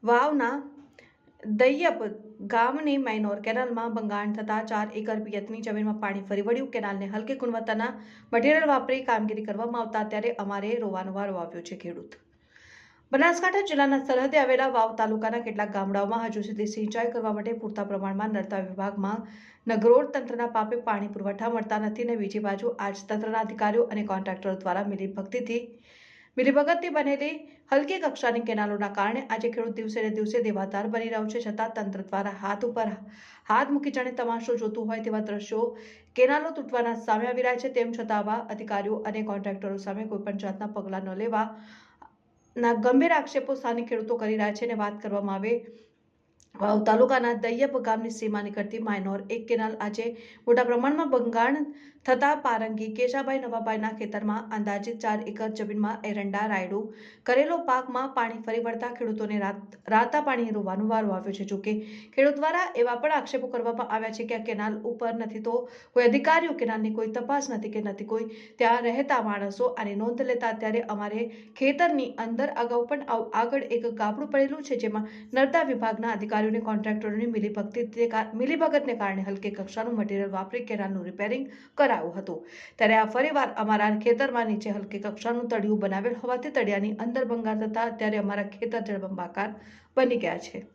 વાવના દૈયપ ગામની માઇનોર કેનાલમાં ભંગાણ થતા 4 એકર પિયતની જમીનમાં પાણી ફરી વળ્યું। કેનાલને હલકી ગુણવત્તાના મટીરીયલ વાપરી કામગીરી કરવામાં આવતા અત્યારે અમારે રોવાનો વારો આવ્યો છે। ખેડૂત બનાસકાંઠા જિલ્લાના સરહદે આવેલા વાવ તાલુકાના કેટલાક ગામડાઓમાં હજુ સુધી સિંચાઈ કરવા માટે પૂરતા પ્રમાણમાં નર્મદા વિભાગમાં નગરોળ તંત્રના પાપે પાણી પુરવઠા મળતા નથી ને બીજી બાજુ આજ તંત્રના અધિકારીઓ અને કોન્ટ્રાક્ટરો દ્વારા મિલીભગતથી બનેલી હલકી કક્ષાની કેનાલોના કારણે આજે ખેડૂત દિવસે ને દિવસે દેવાદાર બની રહ્યો છે। છતાં તંત્ર દ્વારા હાથ ઉપર હાથ મૂકી જાણે તમાશો જોતું હોય તેવા દ્રશ્યો કેનાલો તૂટવાના સામે આવી રહ્યા છે। તેમ છતાં આવા અધિકારીઓ અને કોન્ટ્રાક્ટરો સામે કોઈપણ જાતના પગલાં ન લેવા ના ગંભીર આક્ષેપો સ્થાનિક ખેડૂતો કરી રહ્યા છે। અને વાત કરવામાં આવે વાવ તાલુકાના દૈયપ ગામની સીમા નીકળતી માઇનોર એક કેનાલ આજે મોટા પ્રમાણમાં ભંગાણ થતા પારંગી કેશાભાઈ નવાભાઈના ખેતરમાં અંદાજિત 4 એકર જમીનમાં એરંડા રાયડું કરેલો પાકમાં પાણી ફરી વળતા ખેડૂતોને રાતા પાણી રોવાનો વારો આવ્યો છે। જોકે ખેડૂત દ્વારા એવા પણ આક્ષેપો કરવામાં આવ્યા છે કે આ કેનાલ ઉપર નથી તો કોઈ અધિકારીઓ કેનાલની કોઈ તપાસ નથી કે નથી કોઈ ત્યાં રહેતા માણસો આની નોંધ લેતા અત્યારે અમારે ખેતરની અંદર અગાઉ પણ આગળ એક ગાબડું પડેલું છે જેમાં નર્મદા વિભાગના અધિકારીઓને કોન્ટ્રાક્ટરોની મિલીભગતને કારણે હલકી કક્ષાનું મટીરીયલ વાપરી કેનાલનું રિપેરિંગ કરાયું હતું। ત્યારે આ ફરીવાર અમારા ખેતરમાં નીચે હલકી કક્ષાનું તળિયું બનાવેલ હોવાથી તળિયાની અંદર ભંગાર થતા અત્યારે અમારા ખેતર જળબંબાકાર બની ગયા છે।